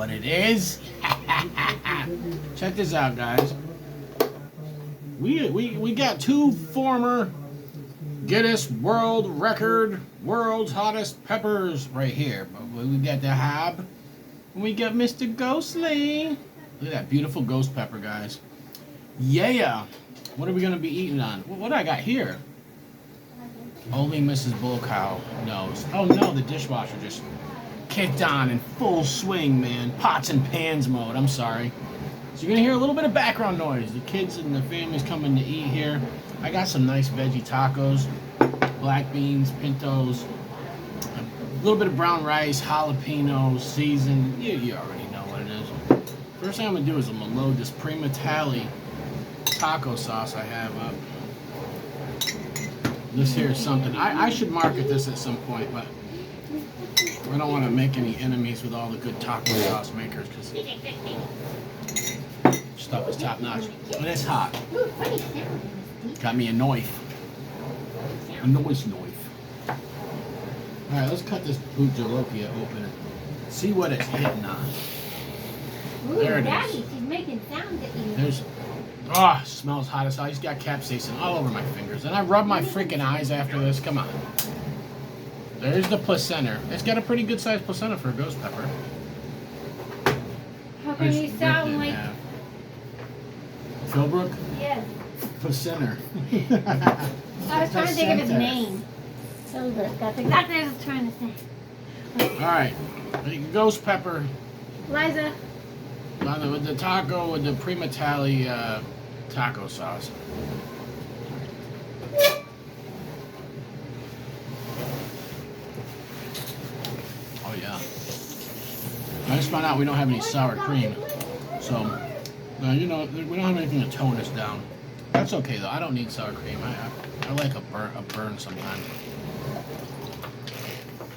what it is? Check this out, guys. We got two former Guinness World Record World's Hottest Peppers right here. We got the Hab. And we got Mr. Ghostly. Look at that beautiful ghost pepper, guys. Yeah. What are we going to be eating on? What do I got here? Only Mrs. Bull Cow knows. Oh no, the dishwasher just kicked on in full swing, man. Pots and pans mode. I'm sorry. So you're going to hear a little bit of background noise. The kids and the family's coming to eat here. I got some nice veggie tacos, black beans, pintos, a little bit of brown rice, jalapenos, seasoned. You already know what it is. First thing I'm going to do is I'm going to load this Primotalii taco sauce I have up. This here is something. I should market this at some point, but I don't want to make any enemies with all the good taco sauce makers because stuff is top notch. And it's hot. Got me a knife. A noise knife. Alright, let's cut this Bhut Jolokia open and see what it's hitting on. Ooh, There it Daddy, is. she's making sounds at you. There's, smells hot as hell. He's got capsaicin all over my fingers. And I rub my freaking eyes after this. Come on. There's the placenta. It's got a pretty good sized placenta for a ghost pepper. How can you sound like... Philbrook? Yes. Placenta. I was trying to think of his name. Philbrook. That's exactly what I was trying to say. Alright. Ghost pepper. Liza. With the taco, with the Primotalii taco sauce. Oh yeah. I just found out we don't have any sour cream. So, you know, we don't have anything to tone us down. That's okay though. I don't need sour cream. I like a burn sometimes.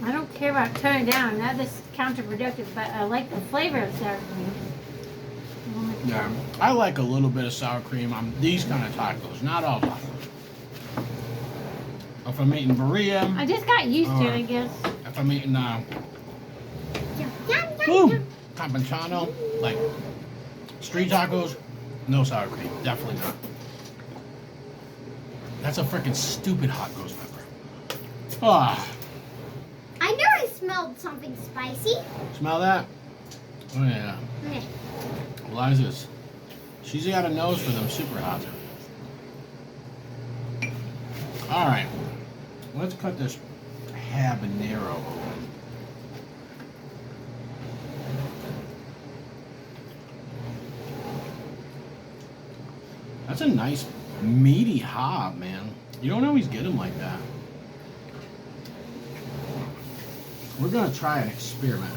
I don't care about toning down. That is counterproductive, but I like the flavor of sour cream. Yeah, I like a little bit of sour cream on these kind of tacos. Not all tacos. If I'm eating burrito. I just got used to it, I guess. If I'm eating campechano, like street tacos, no sour cream. Definitely not. That's a freaking stupid hot ghost pepper. Ah. I knew I smelled something spicy. Smell that? Oh yeah. Okay. Liza's. She's got a nose for them super hot. Alright. Let's cut this habanero open. That's a nice meaty hob, man. You don't always get them like that. We're going to try an experiment.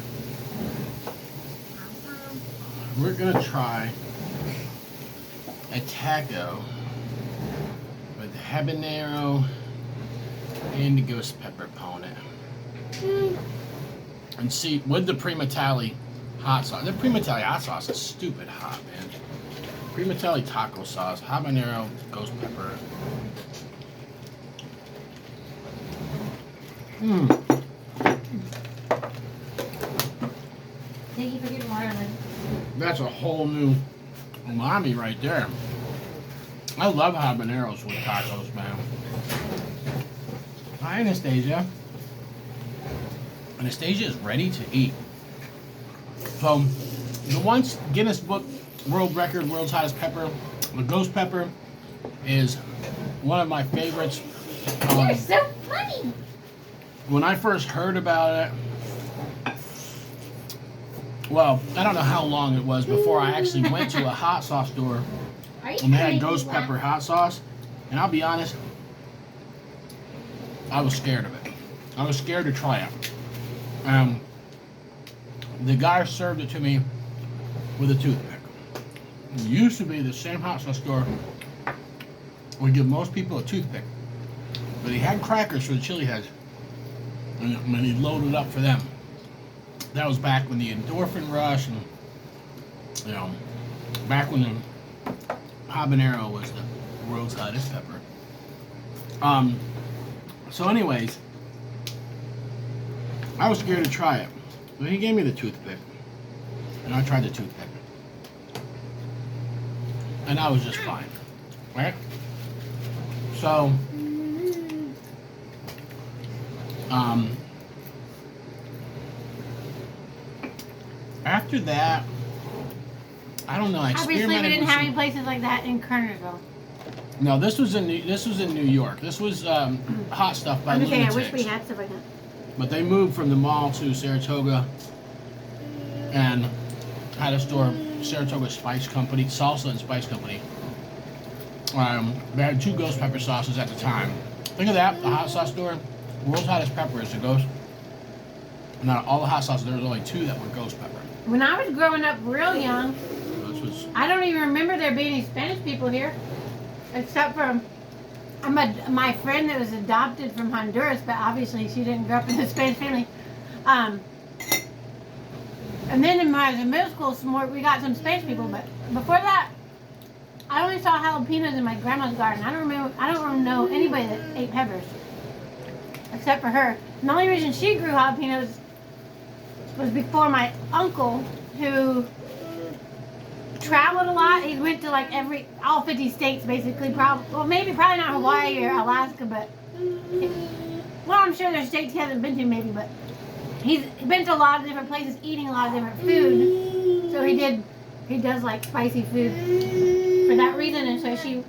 We're going to try a taco with habanero and the ghost pepper upon it. And see, with the Primotalii hot sauce. The Primotalii hot sauce is stupid hot, man. Primotalii taco sauce, habanero, ghost pepper. Thank you for getting water. That's a whole new umami right there. I love habaneros with tacos, man. Hi, Anastasia. Anastasia is ready to eat. So, the once Guinness Book World Record, World's Hottest Pepper, the ghost pepper, is one of my favorites. You're so funny. When I first heard about it, well, I don't know how long it was before I actually went to a hot sauce store and they had ghost pepper hot sauce. And I'll be honest, I was scared of it. I was scared to try it. The guy served it to me with a toothpick. It used to be the same hot sauce store would give most people a toothpick. But he had crackers for the chili heads. And he loaded up for them. That was back when the endorphin rush and, you know, back when the habanero was the world's hottest pepper. So anyways, I was scared to try it. But he gave me the toothpick. And I tried the toothpick. And I was just fine. Right? So, after that, I don't know. I Obviously, we experimented didn't with have some- any places like that in Kernersville. No, this was in New York. This was Hot Stuff by I'm just saying, I Lunatics. wish we had stuff like that. But they moved from the mall to Saratoga and had a store, Saratoga Spice Company, Salsa and Spice Company. They had 2 ghost pepper sauces at the time. Think of that, the hot sauce store. World's hottest pepper is the ghost. Now, all the hot sauces, there was only 2 that were ghost pepper. When I was growing up real young, This was, I don't even remember there being any Spanish people here. Except for my friend that was adopted from Honduras, but obviously she didn't grow up in a Spanish family. And then when I was in middle school, we got some Spanish people, but before that, I only saw jalapenos in my grandma's garden. I don't know anybody that ate peppers, except for her. And the only reason she grew jalapenos was before my uncle, who traveled a lot. He went to like all 50 states basically. Probably not Hawaii or Alaska, but I'm sure there's states he hasn't been to maybe, but he's been to a lot of different places, eating a lot of different food. So he does like spicy food for that reason, and so she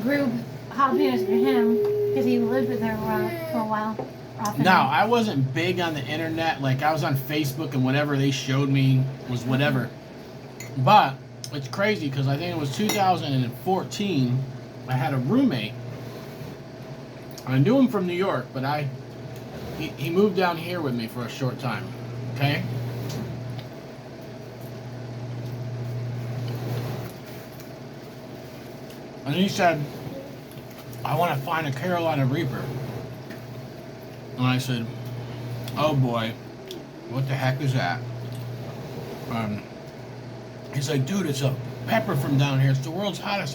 grew jalapenos for him because he lived with her for a while. no, I wasn't big on the internet. Like, I was on Facebook and whatever they showed me was whatever. But it's crazy because I think it was 2014. I had a roommate. I knew him from New York, but he moved down here with me for a short time. Okay? And he said, I want to find a Carolina Reaper. And I said, oh boy, what the heck is that? He's like, dude, it's a pepper from down here. It's the world's hotter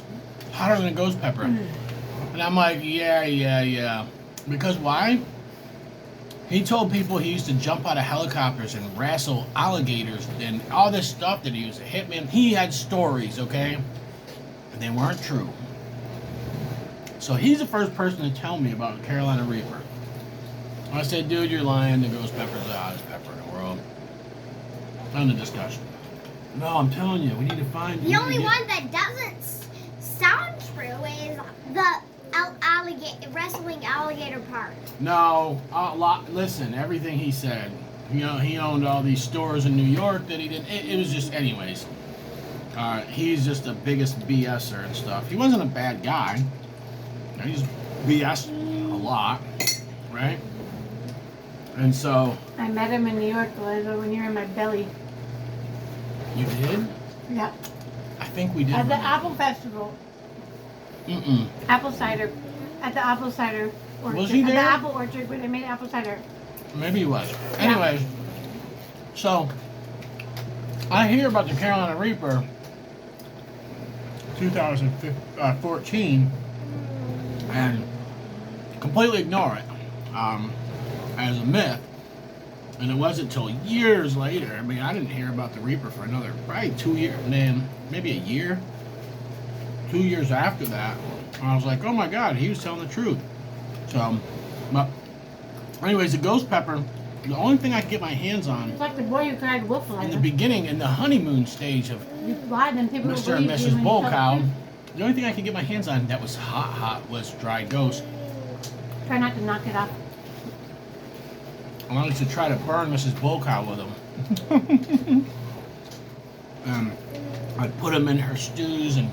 than a ghost pepper. And I'm like, yeah. Because why? He told people he used to jump out of helicopters and wrestle alligators and all this stuff that he used to hit me. He had stories, okay? And they weren't true. So he's the first person to tell me about Carolina Reaper. I said, dude, you're lying. The ghost pepper is the hottest pepper in the world. End of discussion. No, I'm telling you, we need to find... The only one that doesn't sound true is the wrestling alligator part. No, listen, everything he said. You know, he owned all these stores in New York that he didn't... It was just... Anyways. He's just the biggest BSer and stuff. He wasn't a bad guy. He just BS a lot. Right? And so... I met him in New York, Liza, when you were in my belly. You did? Yeah. I think we did. At the Apple Festival. Apple cider. At the apple cider orchard. Was he there? At the apple orchard where they made apple cider. Maybe he was. Anyways, so I hear about the Carolina Reaper 2014 and completely ignore it as a myth. And it wasn't until years later. I mean, I didn't hear about the Reaper for another probably 2 years, man, maybe a year. 2 years after that, I was like, oh my God, he was telling the truth. So, but anyways, the ghost pepper, the only thing I could get my hands on It's like the boy who cried wolf, in the Liza. beginning, in the honeymoon stage of You lied, then people Mr. and believed you Mrs. when you Bull told Cow, them. the only thing I could get my hands on that was hot was dried ghost. Try not to knock it off. I wanted to try to burn Mrs. Bull Cow with them. I'd put them in her stews and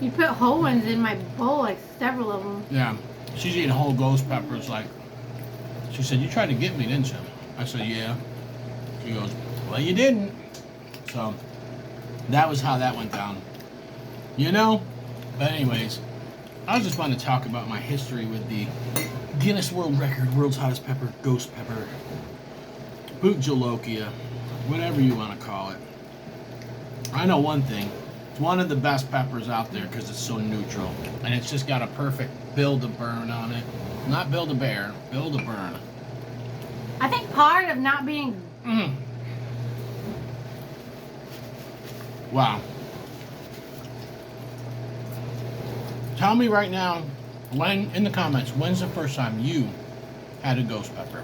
You put whole ones in my bowl, like several of them. yeah, she's eating whole ghost peppers. Like, she said, you tried to get me, didn't you? I said, yeah. She goes, well, you didn't. So, that was how that went down. You know? But anyways, I just want to talk about my history with the Guinness World Record, world's hottest pepper, ghost pepper, Bhut Jolokia, whatever you want to call it. I know one thing. It's one of the best peppers out there because it's so neutral. And it's just got a perfect build-to-burn on it. Not build-a-bear, build-a-burn. I think part of not being Wow. Tell me right now, when in the comments, when's the first time you had a ghost pepper?